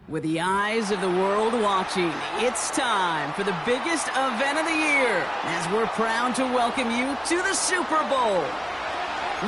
With the eyes of the world watching, it's time for the biggest event of the year as we're proud to welcome you to the Super Bowl.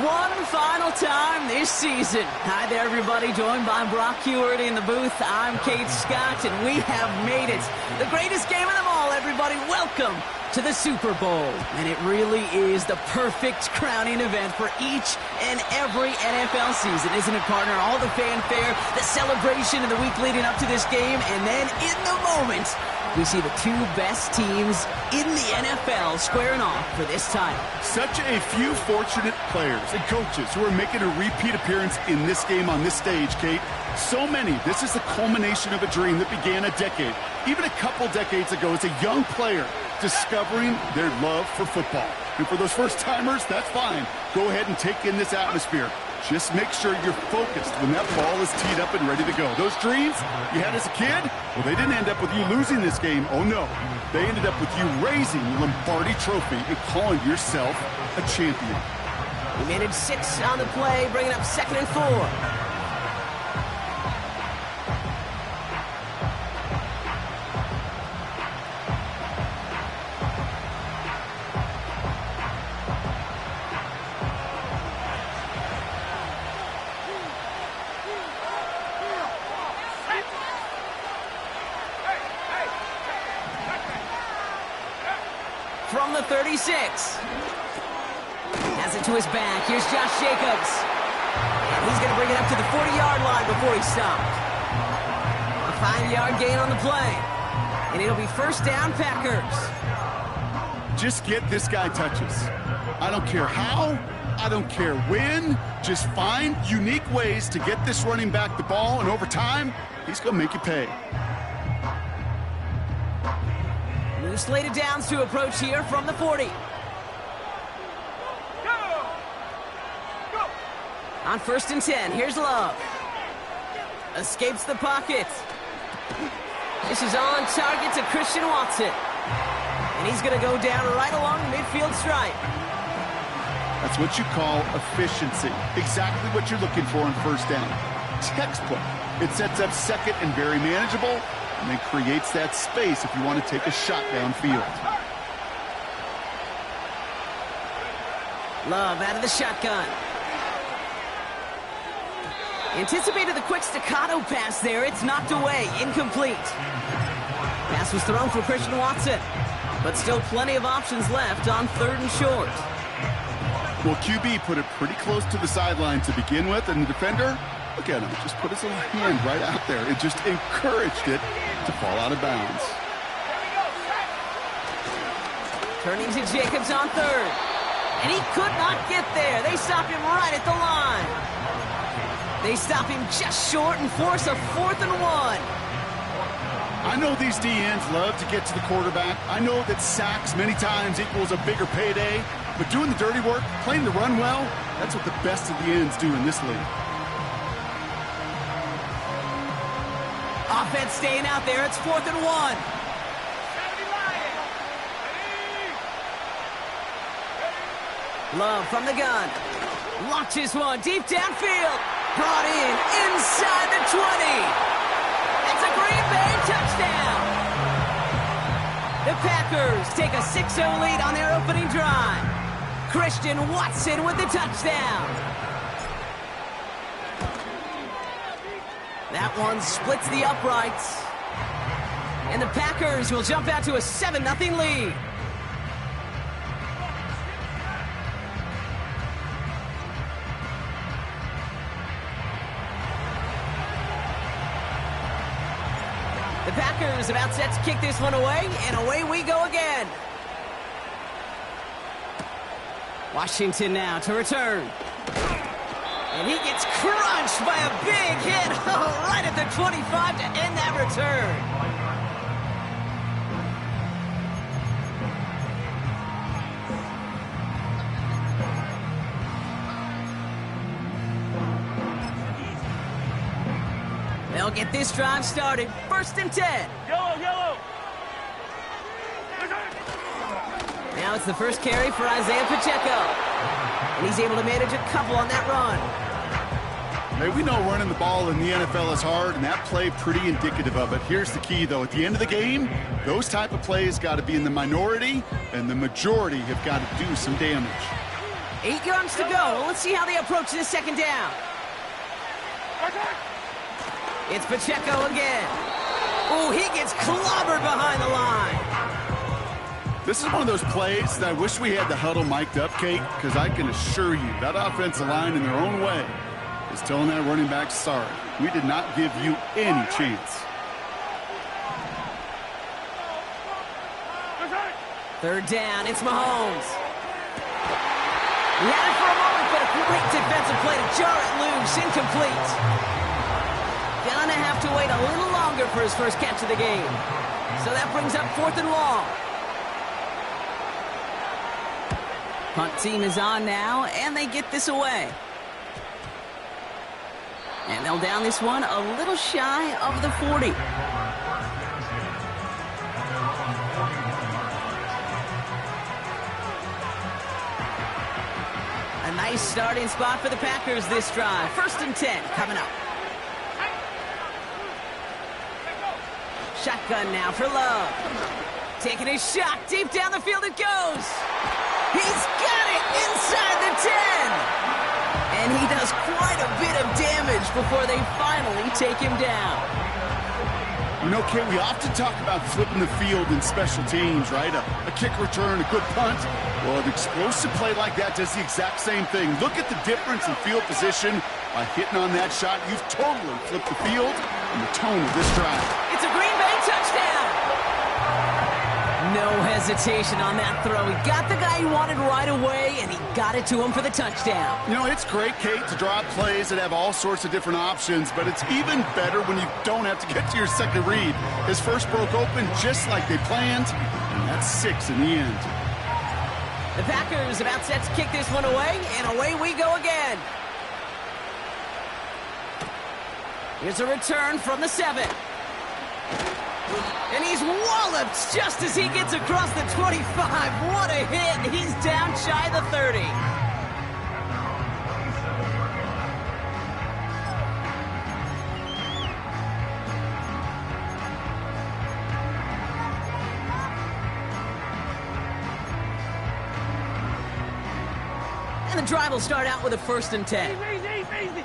One final time this season. Hi there, everybody. Joined by Brock Heward in the booth. I'm Kate Scott, and we have made it. The greatest game of them all, everybody. Welcome to the Super Bowl. And it really is the perfect crowning event for each and every NFL season, isn't it, partner? All the fanfare, the celebration of the week leading up to this game, and then in the moment, we see the two best teams in the NFL squaring off for this title. Such a few fortunate players and coaches who are making a repeat appearance in this game on this stage, Kate. So many. This is the culmination of a dream that began a decade, even a couple decades ago, as a young player discovering their love for football. And for those first-timers, that's fine. Go ahead and take in this atmosphere. Just make sure you're focused when that ball is teed up and ready to go. Those dreams you had as a kid, well, they didn't end up with you losing this game. Oh, no. They ended up with you raising the Lombardi Trophy and calling yourself a champion. He managed 6 on the play, bringing up 2nd and 4. From the 36. Has it to his back. Here's Josh Jacobs. And he's going to bring it up to the 40-yard line before he stopped. A 5-yard gain on the play. And it'll be first down, Packers. Just get this guy touches. I don't care how. I don't care when. Just find unique ways to get this running back the ball, and over time, he's going to make you pay. New slated downs to approach here from the 40. On 1st and 10, here's Love. Escapes the pocket. This is on target to Christian Watson. And he's going to go down right along the midfield stripe. That's what you call efficiency. Exactly what you're looking for on first down. Textbook. It sets up second and very manageable, and then creates that space if you want to take a shot downfield. Love out of the shotgun. Anticipated the quick staccato pass there. It's knocked away. Incomplete. Pass was thrown for Christian Watson, but still plenty of options left on 3rd and short. Well, QB put it pretty close to the sideline to begin with, and the defender, look at him, just put his little hand right out there. It just encouraged it to fall out of bounds. Turning to Jacobs on 3rd. And he could not get there. They stopped him right at the line. They stop him just short and force a 4th and 1. I know these DNs love to get to the quarterback. I know that sacks many times equals a bigger payday. But doing the dirty work, playing the run well, that's what the best of the ends do in this league. Offense staying out there. It's 4th and 1. Love from the gun. Launches one deep downfield. Brought in inside the 20. It's a Green Bay touchdown. The Packers take a 6-0 lead on their opening drive. Christian Watson with the touchdown. That one splits the uprights. And the Packers will jump out to a 7-0 lead. The Packers about set to kick this one away, and away we go again. Washington now to return. And he gets crunched by a big hit right at the 25 to end that return. They'll get this drive started. 1st and 10. Yellow. Now it's the first carry for Isaiah Pacheco. And he's able to manage a couple on that run. Hey, we know running the ball in the NFL is hard, and that play pretty indicative of it. Here's the key, though. At the end of the game, those type of plays got to be in the minority, and the majority have got to do some damage. 8 yards to go. Well, let's see how they approach this second down. It's Pacheco again. Oh, he gets clobbered behind the line. This is one of those plays that I wish we had the huddle mic'd up, Kate, because I can assure you that offensive line in their own way is telling that running back, sorry, we did not give you any chance. Third down, it's Mahomes. He had it for a moment, but a great defensive play to jar it loose, incomplete. Gonna have to wait a little longer for his first catch of the game. So that brings up 4th and long. Punt team is on now, and they get this away. And they'll down this one a little shy of the 40. A nice starting spot for the Packers this drive. 1st and 10 coming up. Shotgun now for Love. Taking a shot. Deep down the field it goes. He's got it inside the 10. And he does quite a bit of damage before they finally take him down. You know, Kate, we often talk about flipping the field in special teams, right? A kick return, a good punt. Well, an explosive play like that does the exact same thing. Look at the difference in field position. By hitting on that shot, you've totally flipped the field and the tone of this drive. It's a Green Bay touchdown. No hesitation on that throw. He got the guy he wanted right away, and he got it to him for the touchdown. You know, it's great, Kate, to draw up plays that have all sorts of different options, but it's even better when you don't have to get to your second read. His first broke open just like they planned, and that's 6 in the end. The Packers about set to kick this one away, and away we go again. Here's a return from the 7. And he's walloped just as he gets across the 25. What a hit. He's down shy of the 30. And the drive will start out with a 1st and 10. Easy.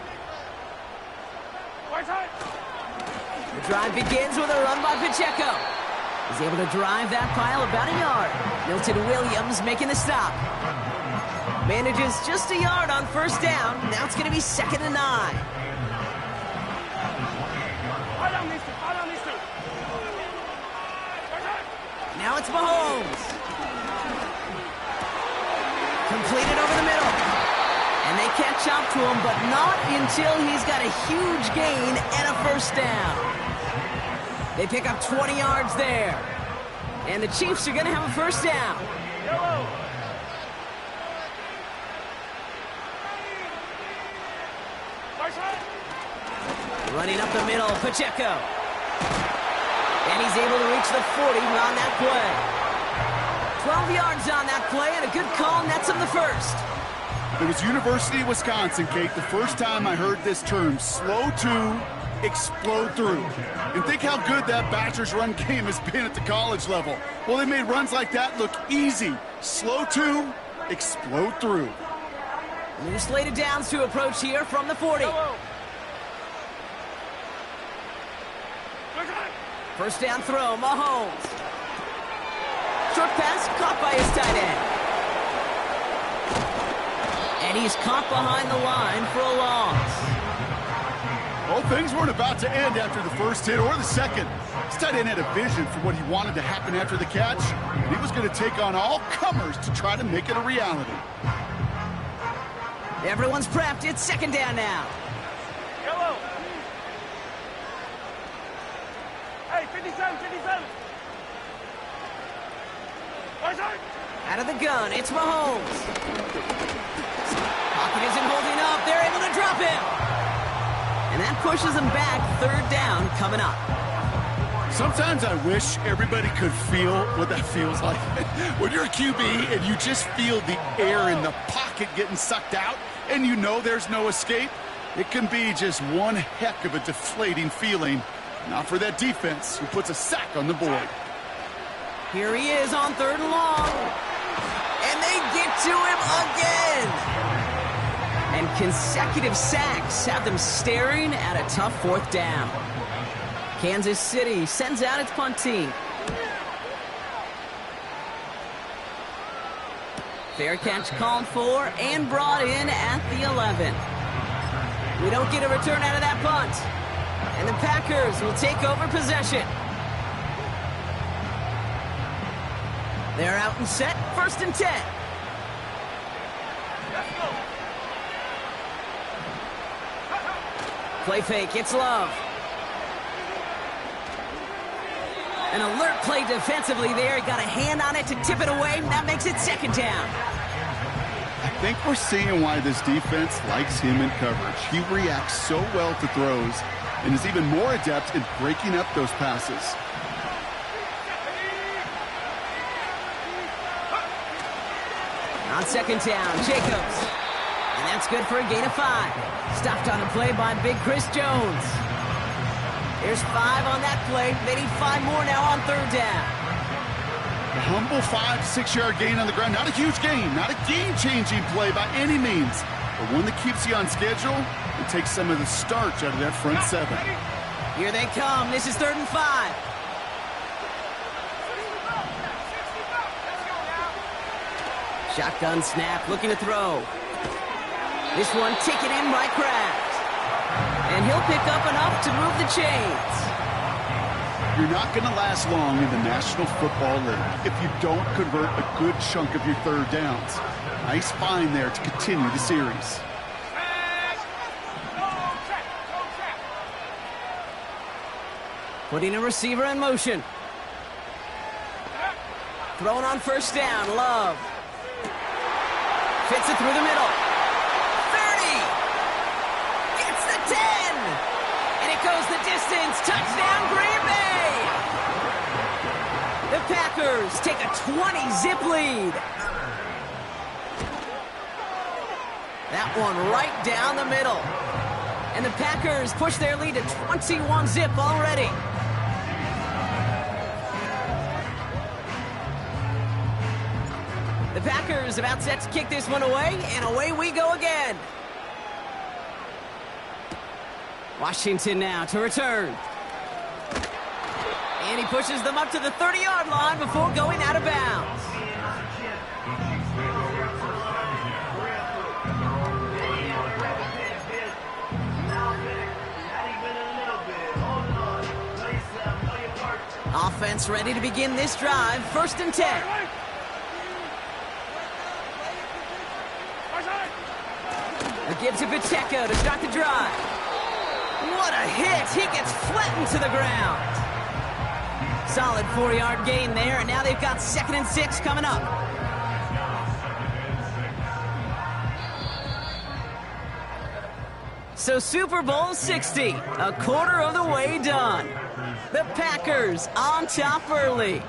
The drive begins with a run by Pacheco. He's able to drive that pile about a yard. Milton Williams making the stop. Manages just a yard on 1st down. Now it's going to be 2nd and 9. Now it's Mahomes. Completed over the middle. And they catch up to him, but not until he's got a huge gain and a 1st down. They pick up 20 yards there. And the Chiefs are going to have a 1st down. Running up the middle, Pacheco. And he's able to reach the 40 on that play. 12 yards on that play, and a good call nets him the 1st. It was University of Wisconsin, Kate, the first time I heard this term, slow to explode through. And think how good that Badgers run game has been at the college level. Well, they made runs like that look easy. Slow to explode through. New slated downs to approach here from the 40. 1st down throw, Mahomes. Short pass caught by his tight end. And he's caught behind the line for a loss. Well, things weren't about to end after the first hit or the second. This tight end had a vision for what he wanted to happen after the catch, and he was going to take on all comers to try to make it a reality. Everyone's prepped. It's 2nd down now. Yellow. Hey, 57. Out of the gun, it's Mahomes. Pocket isn't holding up. They're able to drop him. And that pushes them back. 3rd down coming up. Sometimes I wish everybody could feel what that feels like. When you're a QB and you just feel the air in the pocket getting sucked out and you know there's no escape. It can be just one heck of a deflating feeling. Not for that defense, who puts a sack on the board. Here he is on 3rd and long. And they get to him again. And consecutive sacks have them staring at a tough 4th down. Kansas City sends out its punt team. Fair catch called for and brought in at the 11. We don't get a return out of that punt. And the Packers will take over possession. They're out and set, 1st and 10. Play fake, it's Love. An alert play defensively there. Got a hand on it to tip it away. That makes it 2nd down. I think we're seeing why this defense likes him in coverage. He reacts so well to throws and is even more adept in breaking up those passes. On 2nd down, Jacobs. And that's good for a gain of 5. Stopped on the play by Big Chris Jones. There's 5 on that play. They need 5 more now on 3rd down. A humble 5 to 6 yard gain on the ground. Not a huge gain, not a game-changing play by any means, but one that keeps you on schedule and takes some of the starch out of that front 7. Here they come. This is 3rd and 5. Shotgun snap, looking to throw. This one taken in by Kraft. And he'll pick up enough to move the chains. You're not going to last long in the National Football League if you don't convert a good chunk of your 3rd downs. Nice find there to continue the series. Putting a receiver in motion. Thrown on 1st down, Love. Fits it through the middle. 30. Gets the 10. And it goes the distance. Touchdown, Green Bay. The Packers take a 20-zip lead. That one right down the middle. And the Packers push their lead to 21-zip already. The Packers about set to kick this one away, and away we go again. Washington now to return. And he pushes them up to the 30-yard line before going out of bounds. Offense ready to begin this drive, 1st and 10. A give to Pacheco to start the drive. What a hit! He gets flattened to the ground. Solid 4-yard gain there, and now they've got 2nd and 6 coming up. So Super Bowl 60, a quarter of the way done. The Packers on top early.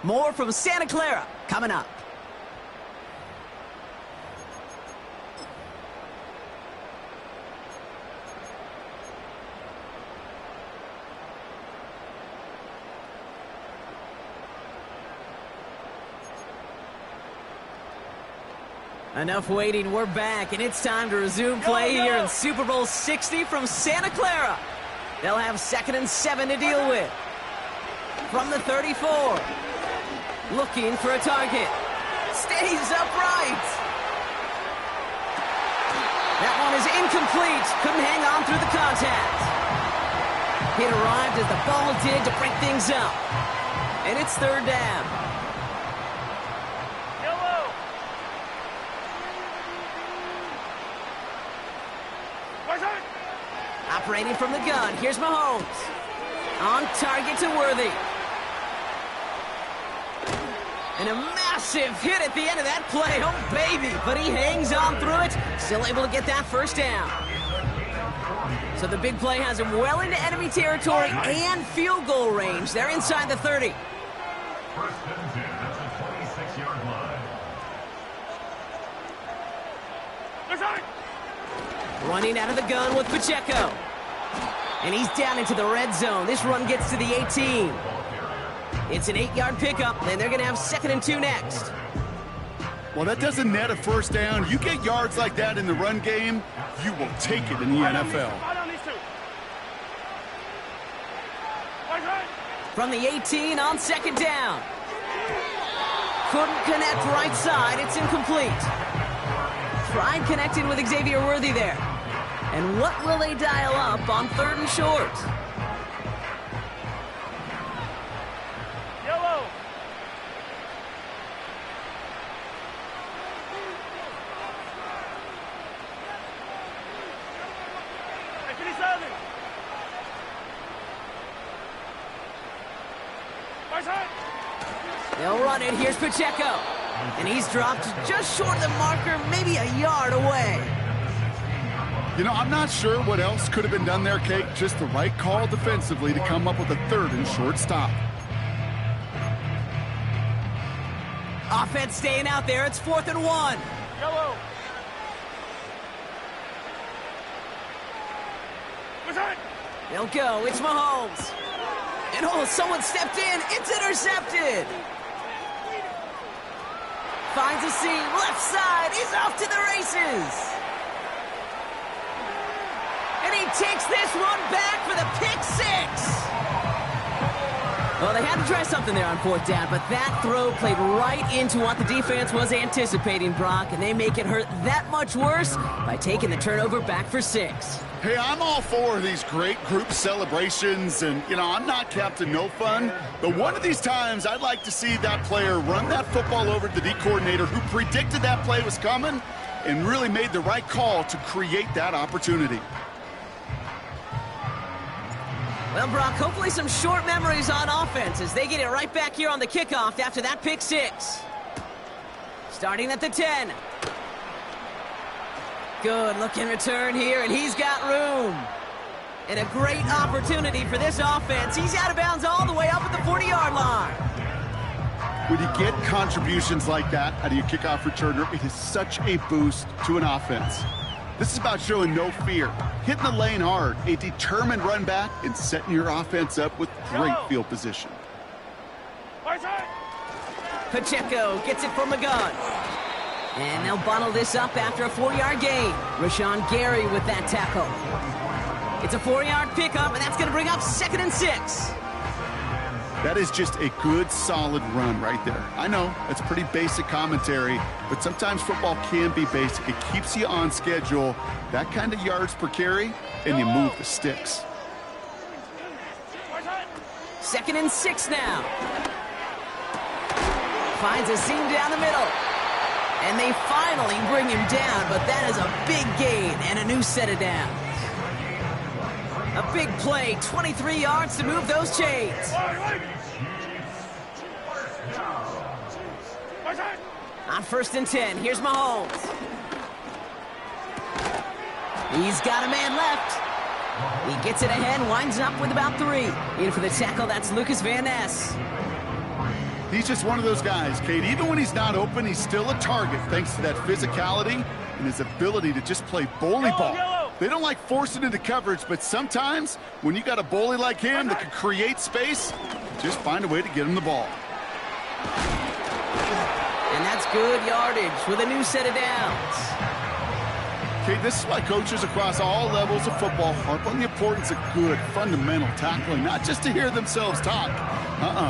More from Santa Clara coming up. Enough waiting, we're back, and it's time to resume play here in Super Bowl 60 from Santa Clara. They'll have 2nd and 7 to deal with. From the 34. Looking for a target. Stays upright. That one is incomplete. Couldn't hang on through the contact. It arrived as the ball did to break things up. And it's 3rd down. Operating from the gun, here's Mahomes. On target to Worthy. And a massive hit at the end of that play. Oh, baby. But he hangs on through it. Still able to get that 1st down. So the big play has him well into enemy territory and field goal range. They're inside the 30. 1st and 10 at the 26-yard line. Running out of the gun with Pacheco. And he's down into the red zone. This run gets to the 18. It's an 8-yard pickup, and they're going to have 2nd and 2 next. Well, that doesn't net a first down. You get yards like that in the run game, you will take it in the NFL. From the 18 on 2nd down. Couldn't connect right side. It's incomplete. Tried connecting with Xavier Worthy there. And what will they dial up on 3rd and short? Yellow. Hey, 57. Right side. They'll run it. Here's Pacheco. And he's dropped just short of the marker, maybe a yard away. You know, I'm not sure what else could have been done there, Kate. Just the right call defensively to come up with a 3rd and short stop. Offense staying out there. It's 4th and 1. Yellow. Right side. They'll go. It's Mahomes. And oh, someone stepped in. It's intercepted. Finds a seam. Left side. He's off to the races. And he takes this one back for the pick 6. Well, they had to try something there on 4th down, but that throw played right into what the defense was anticipating, Brock, and they make it hurt that much worse by taking the turnover back for 6. Hey, I'm all for these great group celebrations, and, you know, I'm not Captain No Fun, but one of these times I'd like to see that player run that football over to the D coordinator who predicted that play was coming and really made the right call to create that opportunity. Well, Brock, hopefully some short memories on offense as they get it right back here on the kickoff after that pick 6. Starting at the 10. Good looking return here, and he's got room. And a great opportunity for this offense. He's out of bounds all the way up at the 40-yard line. When you get contributions like that out of your kickoff returner, it is such a boost to an offense. This is about showing no fear, hitting the lane hard, a determined run back, and setting your offense up with great field position. Pacheco gets it from the gun. And they'll bottle this up after a 4-yard gain. Rashawn Gary with that tackle. It's a 4-yard pickup, and that's going to bring up 2nd and 6. That is just a good, solid run right there. I know, that's pretty basic commentary, but sometimes football can be basic. It keeps you on schedule, that kind of yards per carry, and you move the sticks. 2nd and 6 now. Finds a seam down the middle. And they finally bring him down, but that is a big gain and a new set of downs. A big play, 23 yards to move those chains. On 1st and 10, here's Mahomes. He's got a man left. He gets it ahead, winds up with about 3. In for the tackle, that's Lucas Van Ness. He's just one of those guys, Kate. Even when he's not open, he's still a target thanks to that physicality and his ability to just play bully ball. They don't like forcing into coverage, but sometimes when you got a bully like him that can create space, just find a way to get him the ball. And that's good yardage with a new set of downs. Kate, this is why coaches across all levels of football harp on the importance of good, fundamental tackling, not just to hear themselves talk.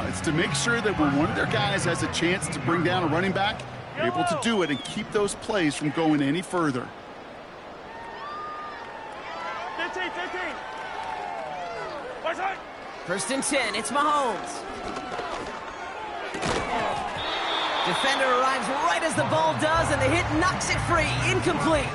It's to make sure that when one of their guys has a chance to bring down a running back, they're able to do it and keep those plays from going any further. 15. 1st and 10, it's Mahomes. Defender arrives right as the ball does, and the hit knocks it free. Incomplete.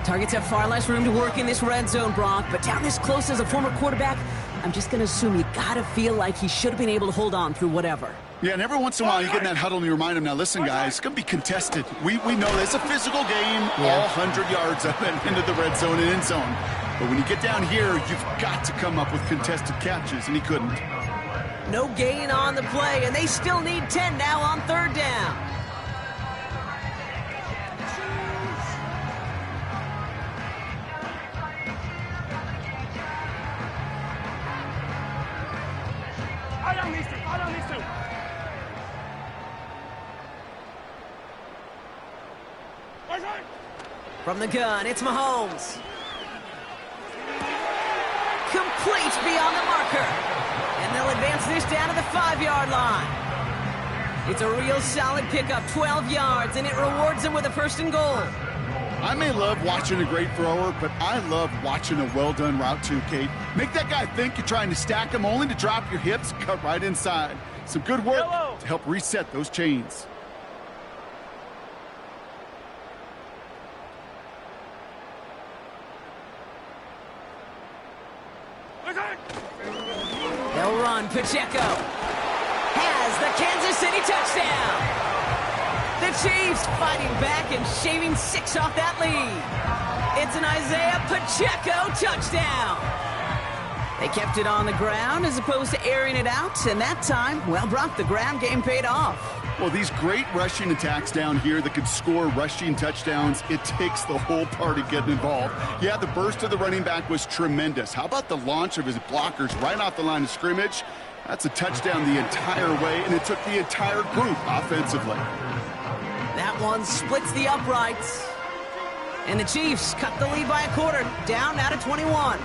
Targets have far less room to work in this red zone, Brock, but down this close as a former quarterback, I'm just going to assume you got to feel like he should have been able to hold on through whatever. Yeah, and every once in a while you get in that huddle and you remind him, now listen, guys, it's going to be contested. We know it's a physical game, all 100 yards up and into the red zone and end zone. But when you get down here, you've got to come up with contested catches, and he couldn't. No gain on the play, and they still need 10 now on 3rd down. From the gun, it's Mahomes. Complete beyond the marker. And they'll advance this down to the 5-yard line. It's a real solid pickup, 12 yards, and it rewards them with a 1st and goal. I may love watching a great thrower, but I love watching a well-done route too, Kate. Make that guy think you're trying to stack him only to drop your hips, cut right inside. Some good work to help reset those chains. They'll run. Pacheco has the Kansas City touchdown. The Chiefs fighting back and shaving 6 off that lead. It's an Isaiah Pacheco touchdown. They kept it on the ground as opposed to airing it out, and that time, well, Brock, the ground game paid off. Well, these great rushing attacks down here that could score rushing touchdowns, it takes the whole party getting involved. Yeah, the burst of the running back was tremendous. How about the launch of his blockers right off the line of scrimmage? That's a touchdown the entire way, and it took the entire group offensively. That one splits the uprights. And the Chiefs cut the lead by a quarter, down now to 21.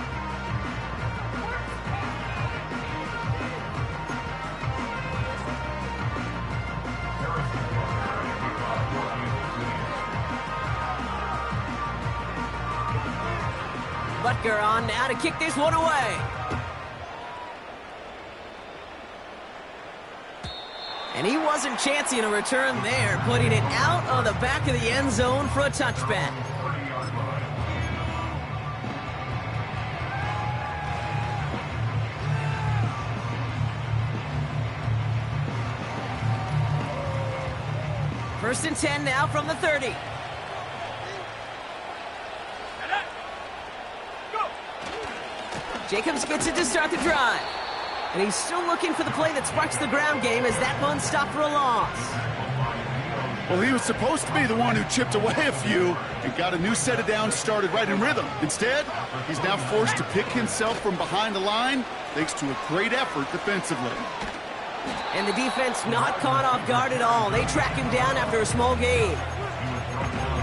Butker on now to kick this one away. And he wasn't chancing a return there, putting it out of the back of the end zone for a touchback. First and 10 now from the 30. Jacobs gets it to start the drive. And he's still looking for the play that sparks the ground game as that one stopped for a loss. Well, he was supposed to be the one who chipped away a few and got a new set of downs started right in rhythm. Instead, he's now forced to pick himself from behind the line thanks to a great effort defensively. And the defense not caught off guard at all. They track him down after a small gain.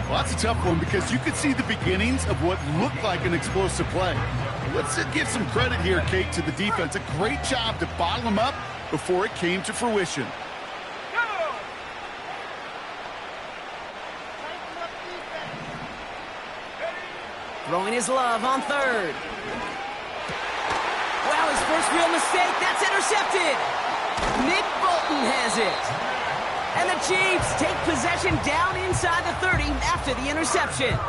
Well, that's a tough one because you could see the beginnings of what looked like an explosive play. Let's give some credit here, Kate, to the defense. A great job to bottle him up before it came to fruition. Throwing his love on third. Wow, his first real mistake. That's intercepted. Nick Bolton has it. And the Chiefs take possession down inside the 30 after the interception.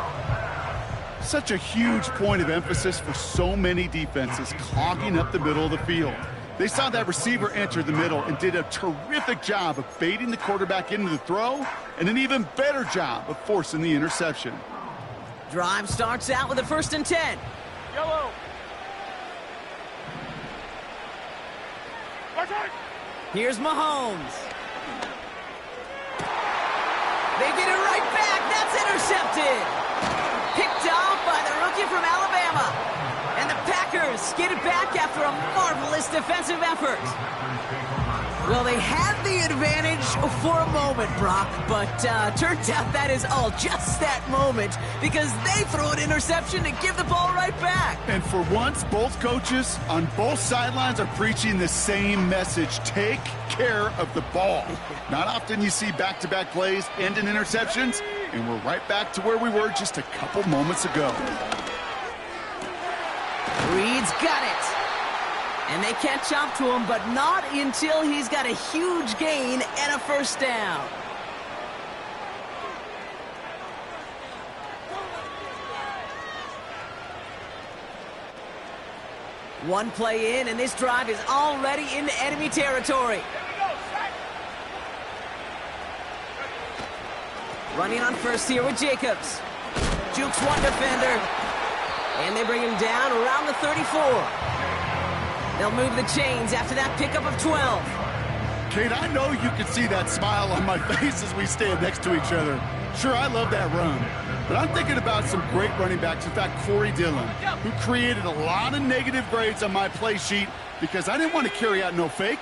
Such a huge point of emphasis for so many defenses clogging up the middle of the field. They saw that receiver enter the middle and did a terrific job of baiting the quarterback into the throw and an even better job of forcing the interception. Drive starts out with a 1st and 10. Yellow. Here's Mahomes. They get it right back. That's intercepted. Picked off by the rookie from Alabama. And the Packers get it back after a marvelous defensive effort. Well, they had the advantage for a moment, Brock, but turns out that is all just that moment because they throw an interception to give the ball right back. And for once, both coaches on both sidelines are preaching the same message. Take care of the ball. Not often you see back-to-back plays end in interceptions, and we're right back to where we were just a couple moments ago. Reed's got it. And they catch up to him, but not until he's got a huge gain and a 1st down. One play in, and this drive is already into enemy territory. Running on first here with Jacobs. Jukes one defender. And they bring him down around the 34. They'll move the chains after that pickup of 12. Kate, I know you can see that smile on my face as we stand next to each other. Sure, I love that run. But I'm thinking about some great running backs. In fact, Corey Dillon, who created a lot of negative grades on my play sheet because I didn't want to carry out no fake.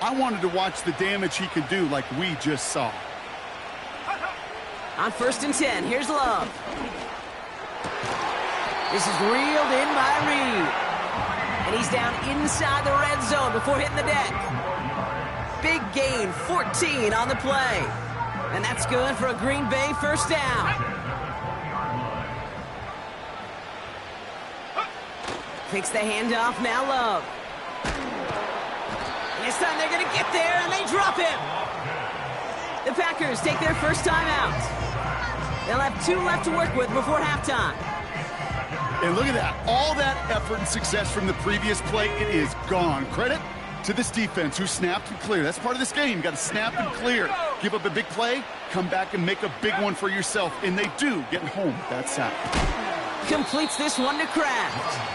I wanted to watch the damage he could do like we just saw. On 1st and 10, here's Love. This is reeled in by Reed. And he's down inside the red zone before hitting the deck. Big gain, 14 on the play. And that's good for a Green Bay first down. Takes the handoff, now Love. And this time they're going to get there, and they drop him. The Packers take their first time out. They'll have 2 left to work with before halftime. And look at that. All that effort and success from the previous play, it is gone. Credit to this defense who snapped and cleared. That's part of this game. You got to snap and clear. Give up a big play, come back and make a big one for yourself. And they do, getting home with that sack. Completes this one to Kraft.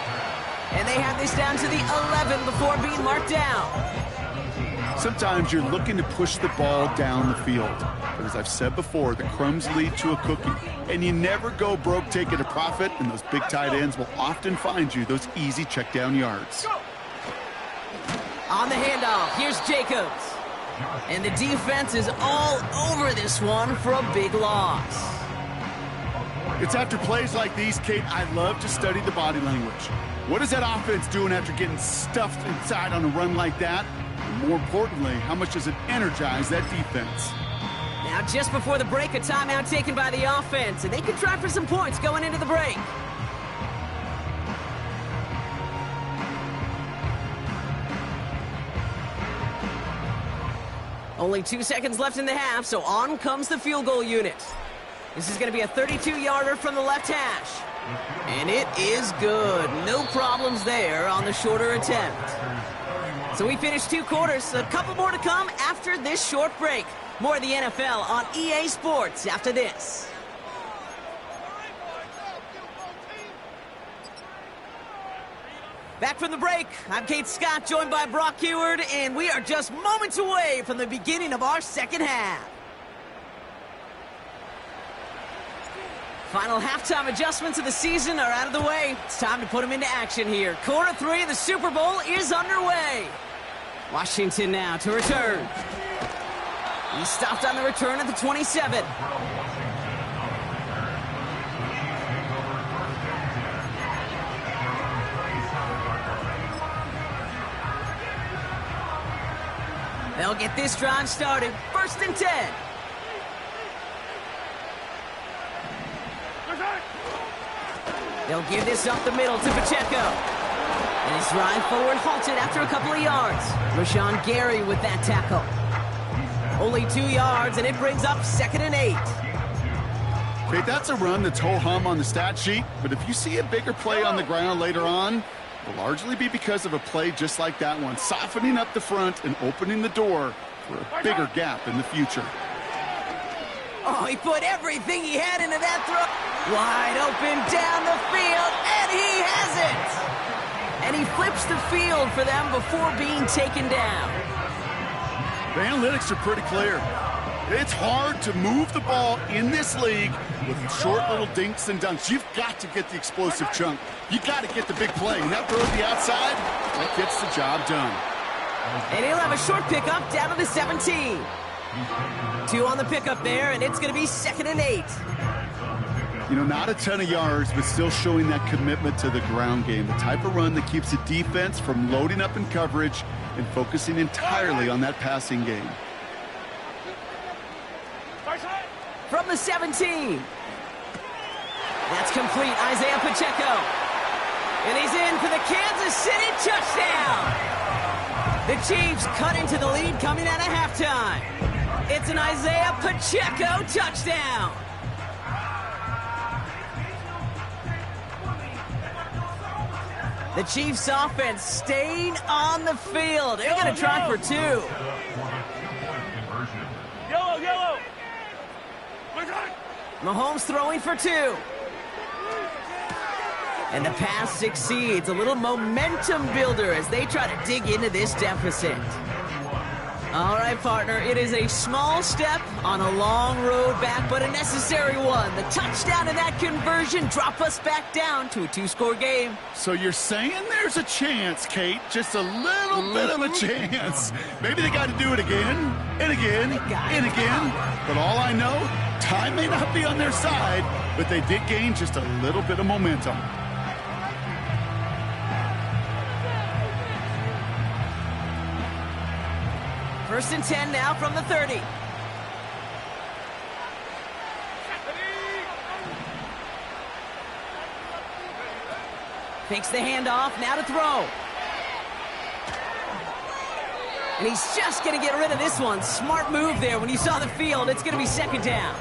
And they have this down to the 11 before being marked down. Sometimes you're looking to push the ball down the field. But as I've said before, the crumbs lead to a cookie. And you never go broke taking a profit, and those big tight ends will often find you those easy check down yards. On the handoff, here's Jacobs. And the defense is all over this one for a big loss. It's after plays like these, Kate, I love to study the body language. What is that offense doing after getting stuffed inside on a run like that? And more importantly, how much does it energize that defense? Now, just before the break, a timeout taken by the offense, and they can try for some points going into the break. Only 2 seconds left in the half, so on comes the field goal unit. This is going to be a 32-yarder from the left hash. And it is good. No problems there on the shorter attempt. So we finished 2 quarters. A couple more to come after this short break. More of the NFL on EA Sports after this. Back from the break, I'm Kate Scott, joined by Brock Heward, and we are just moments away from the beginning of our second half. Final halftime adjustments of the season are out of the way. It's time to put them into action here. Quarter 3 of the Super Bowl is underway. Washington now to return. He stopped on the return at the 27. They'll get this drive started. 1st and 10. They'll give this up the middle to Pacheco. And his drive forward halted after a couple of yards. Rashawn Gary with that tackle. Only 2 yards, and it brings up 2nd and 8. Okay, that's a run that's ho-hum on the stat sheet, but if you see a bigger play on the ground later on, it'll largely be because of a play just like that one, softening up the front and opening the door for a bigger gap in the future. Oh, he put everything he had into that throw. Wide open down the field, and he has it! And he flips the field for them before being taken down. The analytics are pretty clear. It's hard to move the ball in this league with short little dinks and dunks. You've got to get the explosive chunk. You've got to get the big play. And that throw to the outside, that gets the job done. And he'll have a short pickup down to the 17. 2 on the pickup there, and it's going to be 2nd and 8. You know, not a ton of yards, but still showing that commitment to the ground game. The type of run that keeps the defense from loading up in coverage and focusing entirely on that passing game. From the 17. That's complete, Isaiah Pacheco. And he's in for the Kansas City touchdown. The Chiefs cut into the lead coming out of halftime. It's an Isaiah Pacheco touchdown. The Chiefs offense staying on the field. They're going to try for 2. Yellow. Mahomes throwing for 2. And the pass succeeds. A little momentum builder as they try to dig into this deficit. All right, partner, it is a small step on a long road back, but a necessary one. The touchdown and that conversion drop us back down to a 2-score game. So you're saying there's a chance, Kate, just a little bit of a chance. Maybe they got to do it again, and again, and again. But all I know, time may not be on their side, but they did gain just a little bit of momentum. First and 10 now from the 30. Fakes the handoff, now to throw. And he's just going to get rid of this one. Smart move there. When you saw the field, it's going to be second down.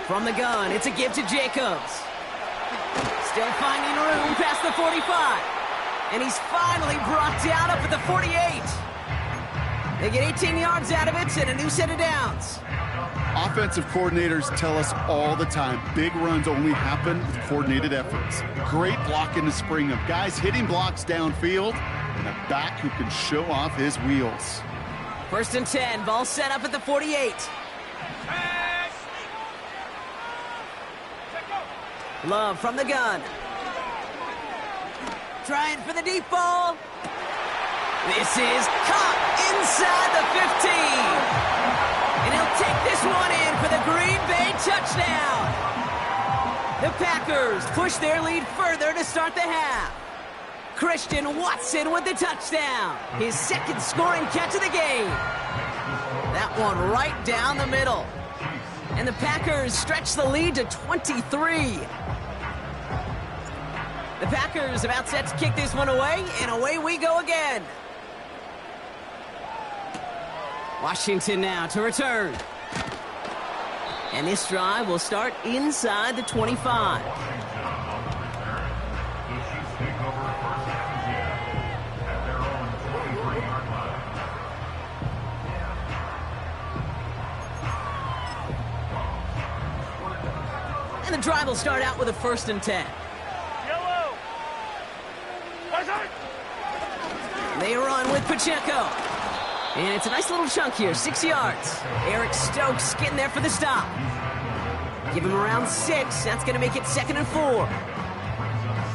From the gun, it's a give to Jacobs. Still finding room past the 45. And he's finally brought down up at the 48. They get 18 yards out of it and a new set of downs. Offensive coordinators tell us all the time, big runs only happen with coordinated efforts. Great block in the spring of guys hitting blocks downfield and a back who can show off his wheels. First and 10, ball set up at the 48. Love from the gun. Trying for the deep ball. This is caught inside the 15. And he'll take this one in for the Green Bay touchdown. The Packers push their lead further to start the half. Christian Watson with the touchdown. His second scoring catch of the game. That one right down the middle. And the Packers stretch the lead to 23. The Packers about set to kick this one away, and away we go again. Washington now to return. And this drive will start inside the 25. And the drive will start out with a first and 10. They run with Pacheco. And it's a nice little chunk here, 6 yards. Eric Stokes getting there for the stop. Give him around 6. That's going to make it second and 4.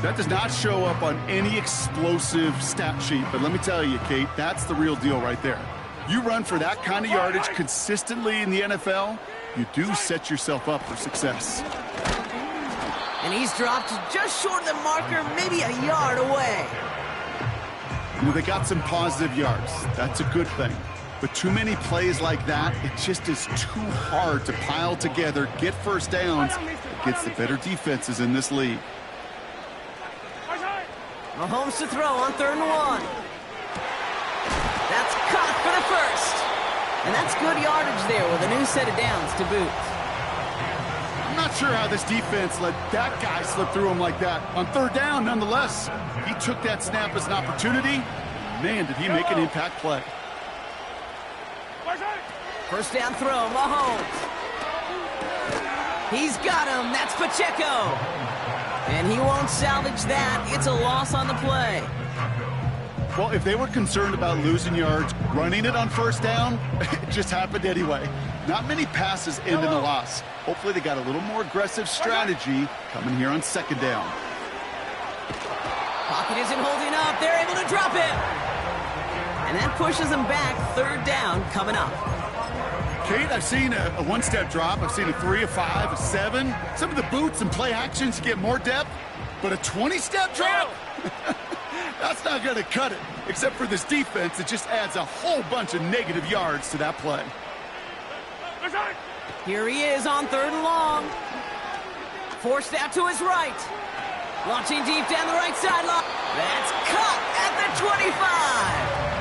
That does not show up on any explosive stat sheet, but let me tell you, Kate, that's the real deal right there. You run for that kind of yardage consistently in the NFL, you do set yourself up for success. And he's dropped just short of the marker, maybe a yard away. You know, they got some positive yards. That's a good thing. But too many plays like that, it just is too hard to pile together, get first downs against the better defenses in this league. Mahomes to throw on 3rd and 1. That's caught for the first. And that's good yardage there with a new set of downs to boot. I'm not sure how this defense let that guy slip through him like that. On 3rd down, nonetheless, he took that snap as an opportunity. Man, did he make an impact play. First down throw, Mahomes. He's got him. That's Pacheco. And he won't salvage that. It's a loss on the play. Well, if they were concerned about losing yards, running it on 1st down, it just happened anyway. Not many passes end in a loss. Hopefully they got a little more aggressive strategy coming here on 2nd down. Pocket isn't holding up. They're able to drop it. And that pushes them back. 3rd down coming up. Kate, I've seen a one-step drop. I've seen a 3, a 5, a 7. Some of the boots and play actions get more depth. But a 20-step drop? That's not going to cut it. Except for this defense, it just adds a whole bunch of negative yards to that play. Here he is on 3rd and long. Forced out to his right. Launching deep down the right sideline. That's caught at the 25.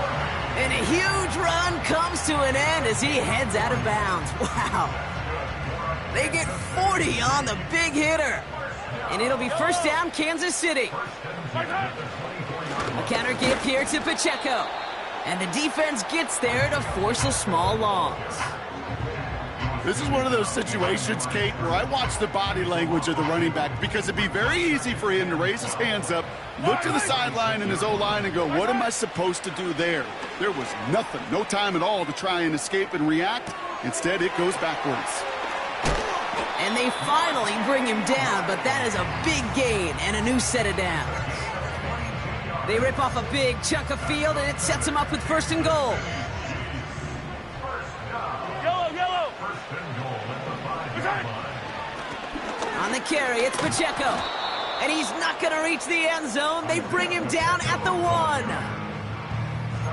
And a huge run comes to an end as he heads out of bounds. Wow. They get 40 on the big hitter. And it'll be first down, Kansas City. A counter give here to Pacheco. And the defense gets there to force a small loss. This is one of those situations, Kate, where I watch the body language of the running back because it'd be very easy for him to raise his hands up, look to the sideline and his O-line and go, what am I supposed to do there? There was nothing, no time at all to try and escape and react. Instead, it goes backwards. And they finally bring him down, but that is a big gain and a new set of downs. They rip off a big chunk of field, and it sets them up with 1st and goal. Yellow. On the carry, it's Pacheco. And he's not going to reach the end zone. They bring him down at the 1.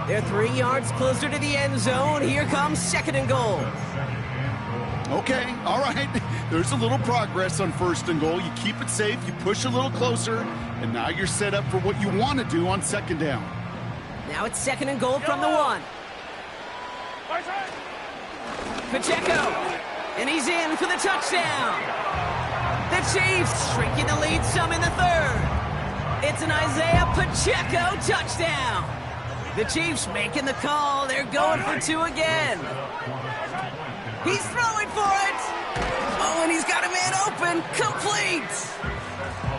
They're 3 yards closer to the end zone. Here comes 2nd and goal. Okay, all right. There's a little progress on 1st and goal. You keep it safe, you push a little closer, and now you're set up for what you want to do on 2nd down. Now it's 2nd and goal from the 1. Pacheco, and he's in for the touchdown. The Chiefs shrinking the lead some in the 3rd. It's an Isaiah Pacheco touchdown. The Chiefs making the call. They're going for 2 again. He's throwing for it. Oh, and he's got a man open. Complete.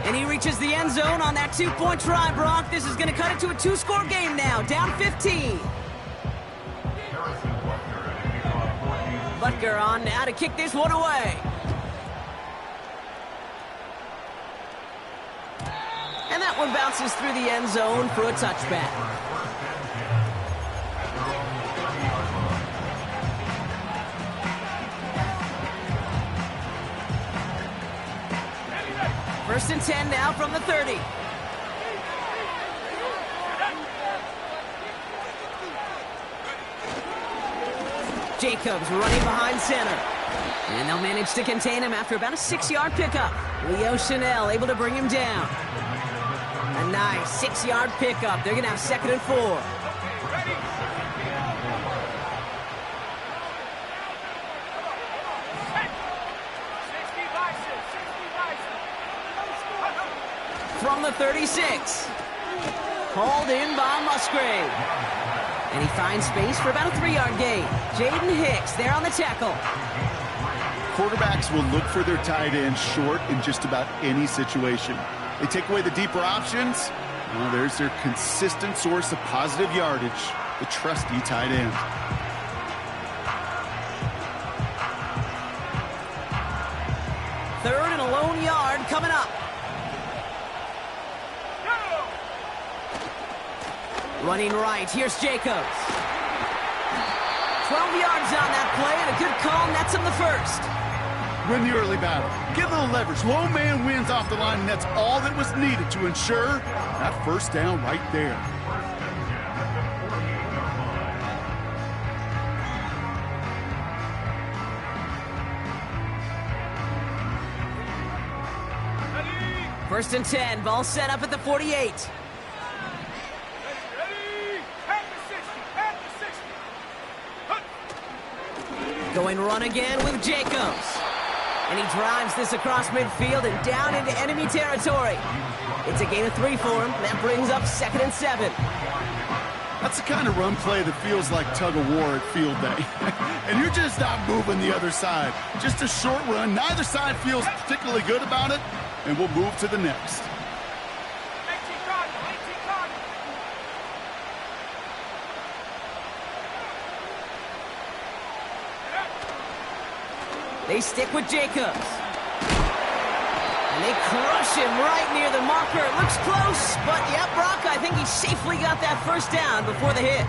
And he reaches the end zone on that 2-point try, Brock. This is going to cut it to a 2-score game now. Down 15. Butker on now to kick this one away. And that one bounces through the end zone for a touchback. First and 10 now from the 30. Jacobs running behind center. And they'll manage to contain him after about a 6-yard pickup. Leo Chanel able to bring him down. A nice 6-yard pickup. They're going to have 2nd and 4. From the 36. Hauled in by Musgrave. And he finds space for about a 3-yard gain. Jaden Hicks there on the tackle. Quarterbacks will look for their tight end short in just about any situation. They take away the deeper options. Well, there's their consistent source of positive yardage, the trusty tight end. Third and a lone yard coming up. Running right, here's Jacobs. 12 yards on that play, and a good call nets him the 1st. Win the early battle. Get a little leverage. Low man wins off the line, and that's all that was needed to ensure that 1st down right there. First and 10, ball set up at the 48. Going run again with Jacobs. And he drives this across midfield and down into enemy territory. It's a gain of 3 for him. That brings up 2nd and 7. That's the kind of run play that feels like tug-of-war at field day. And you're just not moving the other side. Just a short run. Neither side feels particularly good about it. And we'll move to the next. They stick with Jacobs. And they crush him right near the marker. It looks close, but yeah, Brock, I think he safely got that 1st down before the hit.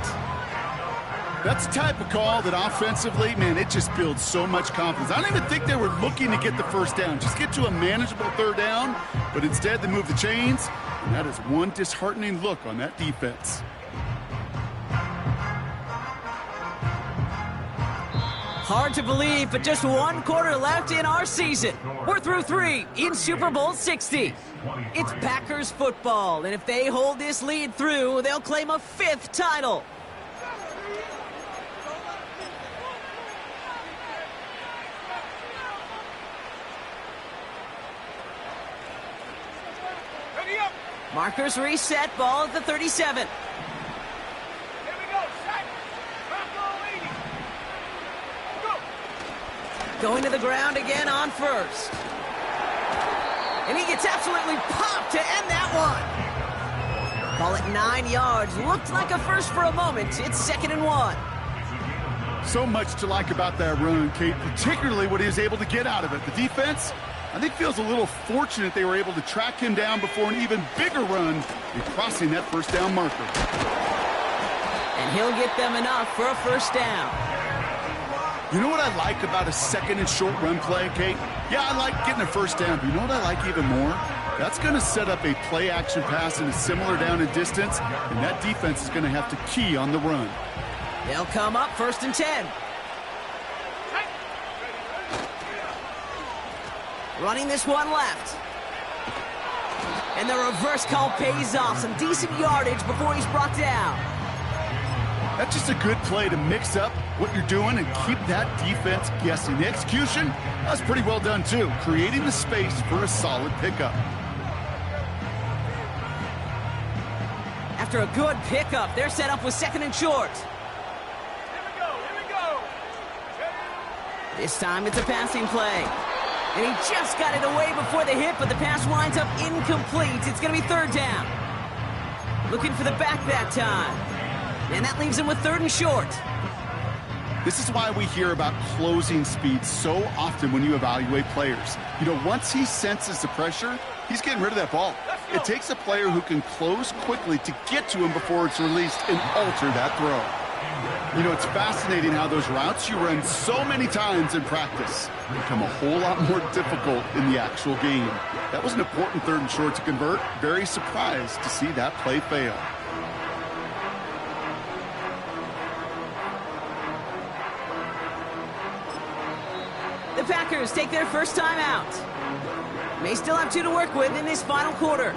That's the type of call that offensively, man, it just builds so much confidence. I don't even think they were looking to get the 1st down. Just get to a manageable 3rd down, but instead they move the chains, and that is one disheartening look on that defense. Hard to believe, but just 1 quarter left in our season. We're through 3 in Super Bowl 60. It's Packers football, and if they hold this lead through, they'll claim a 5th title. Markers reset, ball at the 37. Going to the ground again on 1st. And he gets absolutely popped to end that one. Call it 9 yards. Looked like a 1st for a moment. It's 2nd and 1. So much to like about that run, Kate, particularly what he was able to get out of it. The defense, I think, feels a little fortunate they were able to track him down before an even bigger run in crossing that first down marker. And he'll get them enough for a first down. You know what I like about a second and short run play, Kate? Yeah, I like getting a first down, but you know what I like even more? That's going to set up a play-action pass in a similar down and distance, and that defense is going to have to key on the run. They'll come up 1st and 10. Running this one left. And the reverse call pays off. Some decent yardage before he's brought down. That's just a good play to mix up what you're doing and keep that defense guessing. The execution, that's pretty well done too, creating the space for a solid pickup. After a good pickup, they're set up with 2nd and short. Here we go. This time it's a passing play. And he just got it away before the hit, but the pass winds up incomplete. It's going to be 3rd down. Looking for the back that time. And that leaves him with 3rd and short. This is why we hear about closing speed so often when you evaluate players. You know, once he senses the pressure, he's getting rid of that ball. It takes a player who can close quickly to get to him before it's released and alter that throw. You know, it's fascinating how those routes you run so many times in practice become a whole lot more difficult in the actual game. That was an important 3rd and short to convert. Very surprised to see that play fail. The Packers take their first time out. May still have 2 to work with in this final quarter.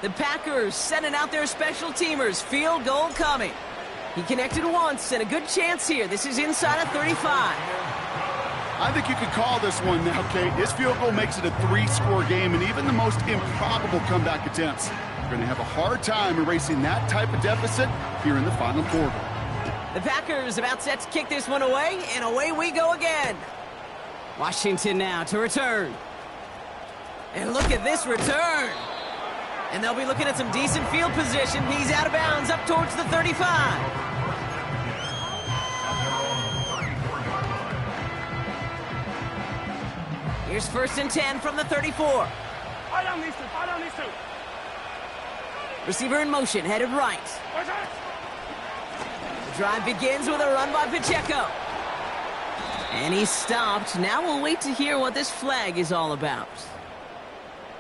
The Packers sending out their special teamers. Field goal coming. He connected once and a good chance here. This is inside of 35. I think you could call this one now, Kate. This field goal makes it a 3-score game, and even the most improbable comeback attempts are going to have a hard time erasing that type of deficit here in the final quarter. The Packers about set to kick this one away, and away we go again. Washington now to return. And look at this return. And they'll be looking at some decent field position. He's out of bounds up towards the 35. Here's 1st and 10 from the 34. Fire down these two. Receiver in motion, headed right. The drive begins with a run by Pacheco. And he's stopped. Now we'll wait to hear what this flag is all about.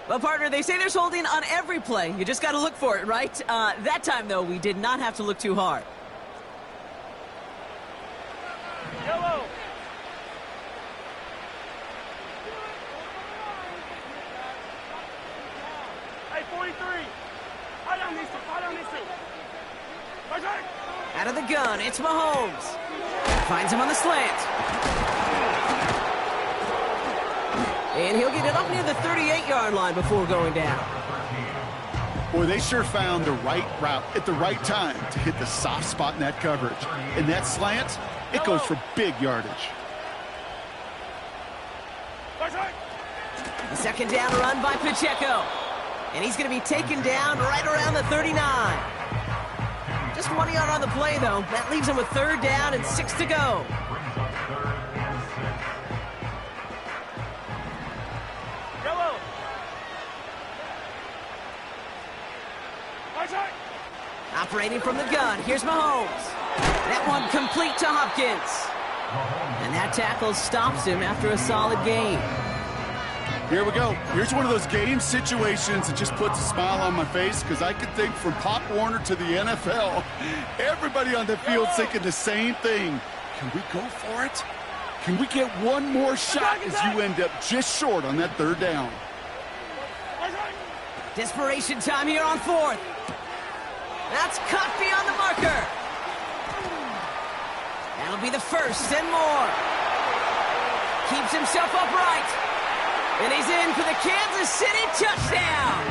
Well, partner, they say there's holding on every play. You just got to look for it, right? That time, though, we did not have to look too hard. Yellow. Hey, 43. Fire down these two. Out of the gun, it's Mahomes. Finds him on the slant. And he'll get it up near the 38-yard line before going down. Boy, they sure found the right route at the right time to hit the soft spot in that coverage. And that slant, it goes for big yardage. The 2nd down run by Pacheco. And he's going to be taken down right around the 39. Just 1 yard on the play, though. That leaves him with 3rd down and 6 to go. Operating from the gun, here's Mahomes. That one complete to Hopkins. And that tackle stops him after a solid gain. Here we go. Here's one of those game situations that just puts a smile on my face, because I can think from Pop Warner to the NFL, everybody on the field's thinking the same thing. Can we go for it? Can we get one more shot as you end up just short on that 3rd down? Desperation time here on 4th. That's caught beyond the marker. That'll be the 1st and more. Keeps himself upright. And he's in for the Kansas City touchdown.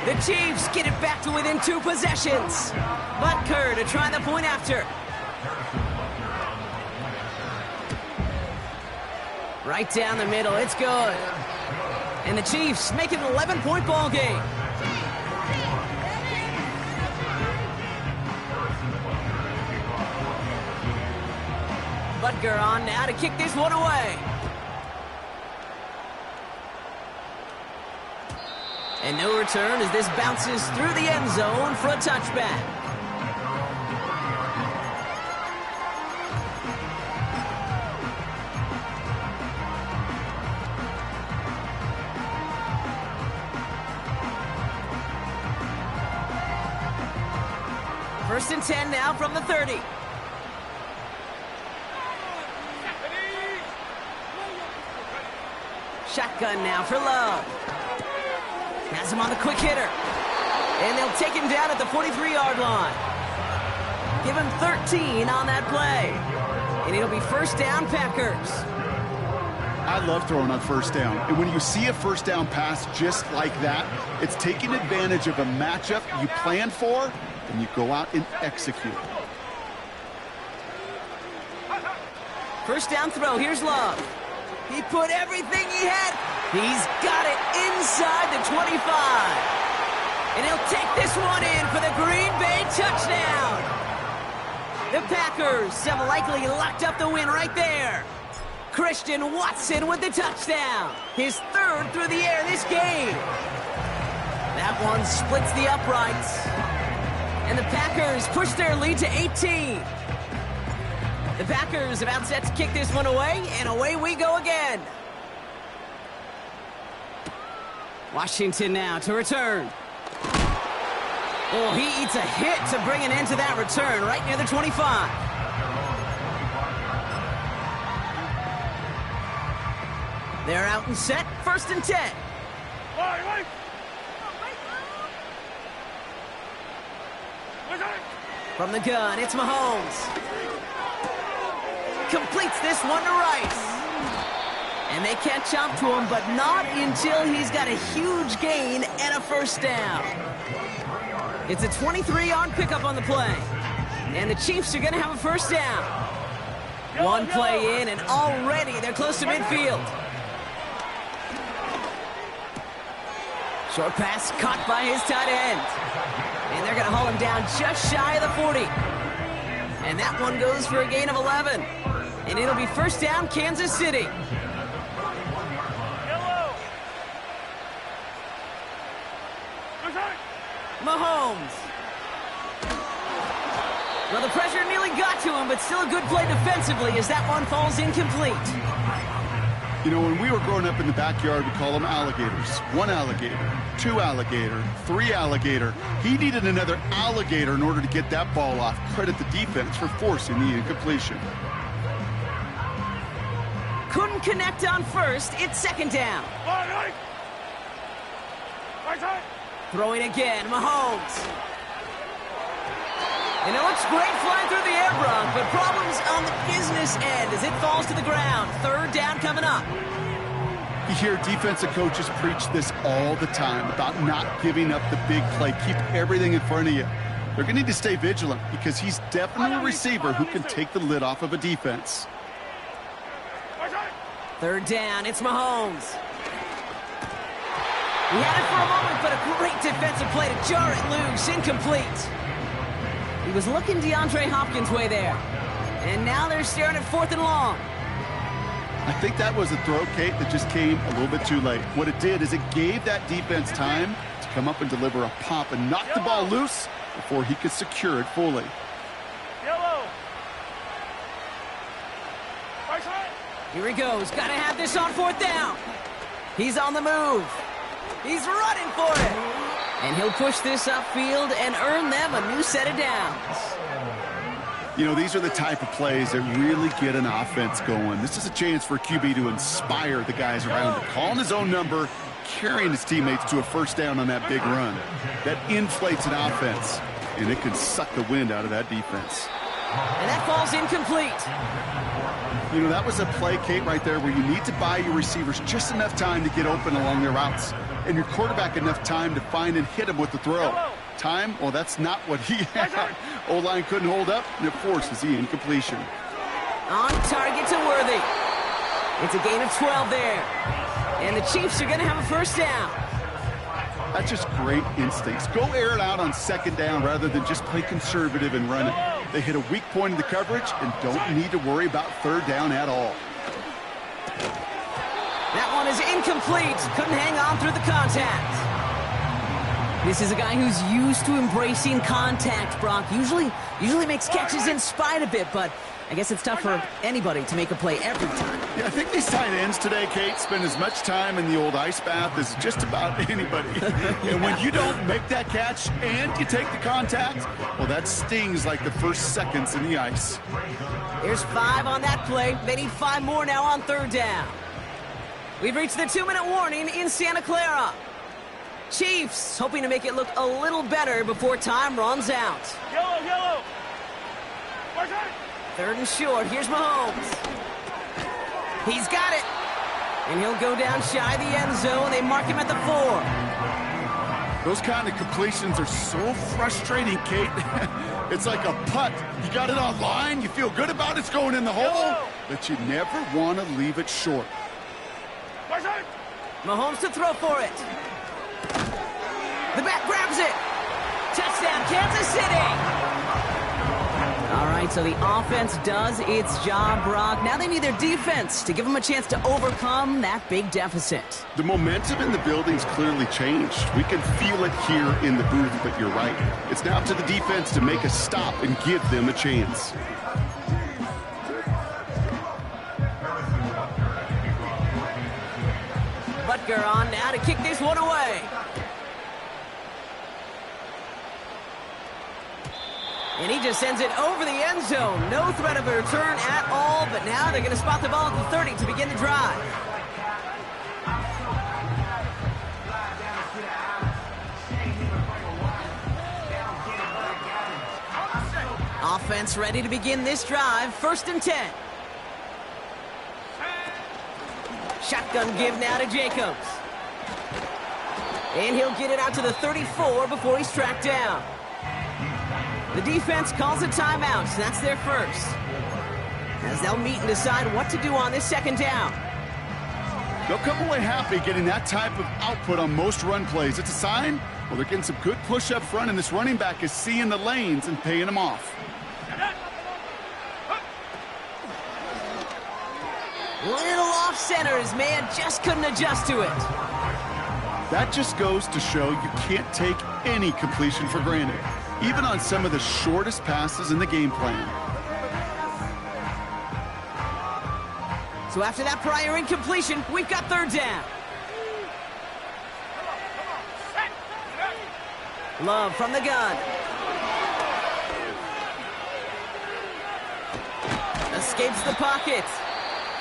The Chiefs get it back to within 2 possessions. Butker to try the point after. Right down the middle, it's good. And the Chiefs make it an 11-point ball game. Butker on now to kick this one away. And no return as this bounces through the end zone for a touchback. First and 10 now from the 30. Shotgun now for Love. Has him on the quick hitter. And they'll take him down at the 43-yard line. Give him 13 on that play. And it'll be first down, Packers. I love throwing on first down. And when you see a first down pass just like that, it's taking advantage of a matchup you planned for, and you go out and execute. First down throw. Here's Love. He put everything he had. He's got it inside the 25. And he'll take this one in for the Green Bay touchdown. The Packers have likely locked up the win right there. Christian Watson with the touchdown. His third through the air this game. That one splits the uprights. And the Packers push their lead to 18. The Packers about set to kick this one away, and away we go again. Washington now to return. Oh, he eats a hit to bring an end to that return right near the 25. They're out and set, first and 10. From the gun, it's Mahomes. Completes this one to Rice. And they catch up to him, but not until he's got a huge gain and a first down. It's a 23-yard pickup on the play. And the Chiefs are going to have a first down. One play in, and already they're close to midfield. Short pass caught by his tight end. And they're going to haul him down just shy of the 40. And that one goes for a gain of 11. And it'll be first down, Kansas City. Mahomes. Well, the pressure nearly got to him, but still a good play defensively as that one falls incomplete. You know, when we were growing up in the backyard, we call them alligators. One alligator, two alligator, three alligator. He needed another alligator in order to get that ball off. Credit the defense for forcing the incompletion. Couldn't connect on first. It's second down. Throwing again, Mahomes. And it looks great flying through the air, Brock, but problems on the business end as it falls to the ground. Third down coming up. You hear defensive coaches preach this all the time about not giving up the big play. Keep everything in front of you. They're going to need to stay vigilant because he's definitely a receiver who can take the lid off of a defense. Third down, it's Mahomes. He had it for a moment, but a great defensive play to jar it loose. Incomplete. He was looking DeAndre Hopkins' way there. And now they're staring at fourth and long. I think that was a throw, Kate, that just came a little bit too late. What it did is it gave that defense time to come up and deliver a pop and knock the ball loose before he could secure it fully. Here he goes. Got to have this on fourth down. He's on the move. He's running for it. And he'll push this upfield and earn them a new set of downs. You know, these are the type of plays that really get an offense going. This is a chance for QB to inspire the guys around him. Calling his own number, carrying his teammates to a first down on that big run. That inflates an offense, and it can suck the wind out of that defense. And that falls incomplete. You know, that was a play, Kate, right there where you need to buy your receivers just enough time to get open along their routes, and your quarterback enough time to find and hit him with the throw. Time? Well, that's not what he had. O-line couldn't hold up, and it forces the incompletion. On target to Worthy. It's a gain of 12 there. And the Chiefs are going to have a first down. That's just great instincts. Go air it out on second down rather than just play conservative and run it. They hit a weak point in the coverage and don't need to worry about third down at all. That one is incomplete. Couldn't hang on through the contact. This is a guy who's used to embracing contact, Brock. Usually makes catches in spite of it, but I guess it's tough for anybody to make a play every time. Yeah, I think these tight ends today, Kate, spend as much time in the old ice bath as just about anybody. And when you don't make that catch and you take the contact, well, that stings like the first seconds in the ice. There's 5 on that play. They need 5 more now on third down. We've reached the 2-minute warning in Santa Clara. Chiefs hoping to make it look a little better before time runs out. Yellow. Where's that? Third and short. Here's Mahomes. He's got it. And he'll go down shy of the end zone. They mark him at the 4. Those kind of completions are so frustrating, Kate. It's like a putt. You got it on line. You feel good about it's going in the hole, but you never want to leave it short. Where's that? Mahomes to throw for it. The back grabs it. Touchdown, Kansas City. All right, so the offense does its job, Brock. Now they need their defense to give them a chance to overcome that big deficit. The momentum in the building's clearly changed. We can feel it here in the booth, but you're right. It's now up to the defense to make a stop and give them a chance. Butker on now to kick this one away. And he just sends it over the end zone. No threat of a return at all, but now they're going to spot the ball at the 30 to begin the drive. Offense ready to begin this drive. 1st and 10. Shotgun give now to Jacobs. And he'll get it out to the 34 before he's tracked down. The defense calls a timeout. That's their first. As they'll meet and decide what to do on this 2nd down. They'll come away happy getting that type of output on most run plays. It's a sign, well, they're getting some good push up front, and this running back is seeing the lanes and paying them off. Little off center. His man just couldn't adjust to it. That just goes to show you can't take any completion for granted, even on some of the shortest passes in the game plan. So after that prior incompletion, we've got 3rd down. Love from the gun. Escapes the pocket.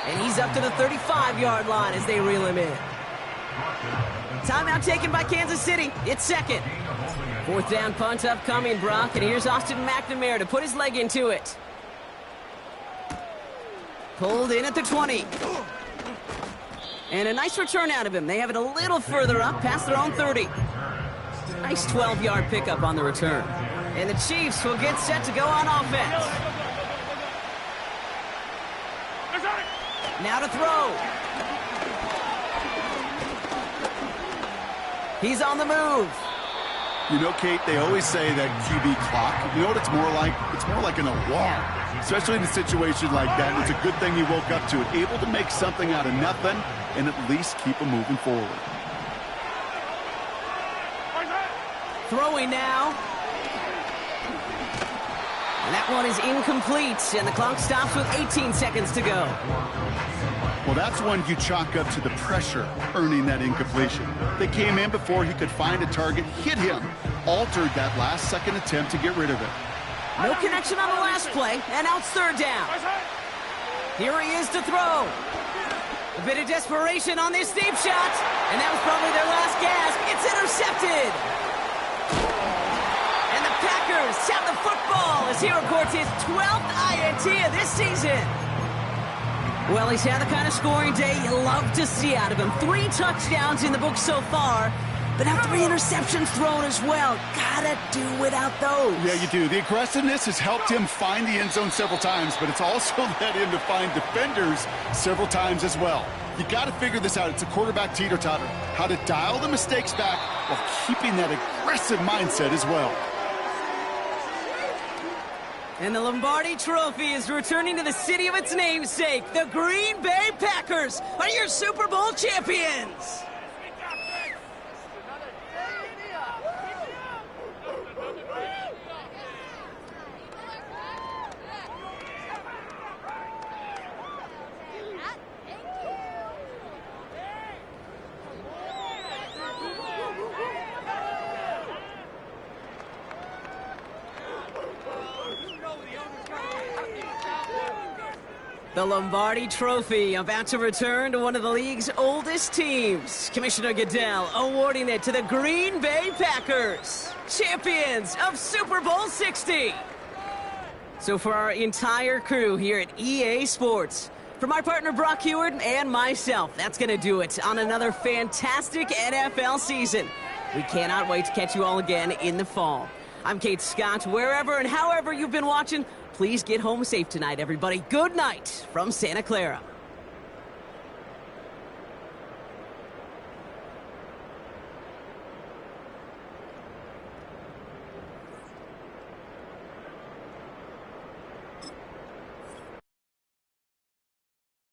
And he's up to the 35-yard line as they reel him in. Timeout taken by Kansas City. It's 2nd. 4th down punt upcoming, Brock. And here's Austin McNamara to put his leg into it. Pulled in at the 20. And a nice return out of him. They have it a little further up past their own 30. Nice 12-yard pickup on the return. And the Chiefs will get set to go on offense. Now to throw. He's on the move. You know, Kate, they always say that QB clock, you know what it's more like? It's more like an alarm, especially in a situation like that. It's a good thing you woke up to it, able to make something out of nothing and at least keep them moving forward. Throwing now. And that one is incomplete, and the clock stops with 18 seconds to go. Well, that's one you chalk up to the pressure earning that incompletion. They came in before he could find a target, hit him, altered that last-second attempt to get rid of it. No connection on the last play, and now it's 3rd down. Here he is to throw. A bit of desperation on this deep shot, and that was probably their last gasp. It's intercepted. And the Packers have the football as he records his 12th INT of this season. Well, he's had the kind of scoring day you love to see out of him. 3 touchdowns in the book so far, but now 3 interceptions thrown as well. Gotta do without those. Yeah, you do. The aggressiveness has helped him find the end zone several times, but it's also led him to find defenders several times as well. You got to figure this out. It's a quarterback teeter-totter. How to dial the mistakes back while keeping that aggressive mindset as well. And the Lombardi Trophy is returning to the city of its namesake. The Green Bay Packers are your Super Bowl champions. The Lombardi Trophy about to return to one of the league's oldest teams. Commissioner Goodell awarding it to the Green Bay Packers, champions of Super Bowl 60. So for our entire crew here at EA Sports, for my partner Brock Heward and myself, that's going to do it on another fantastic NFL season. We cannot wait to catch you all again in the fall. I'm Kate Scott. Wherever and however you've been watching, please get home safe tonight, everybody. Good night from Santa Clara.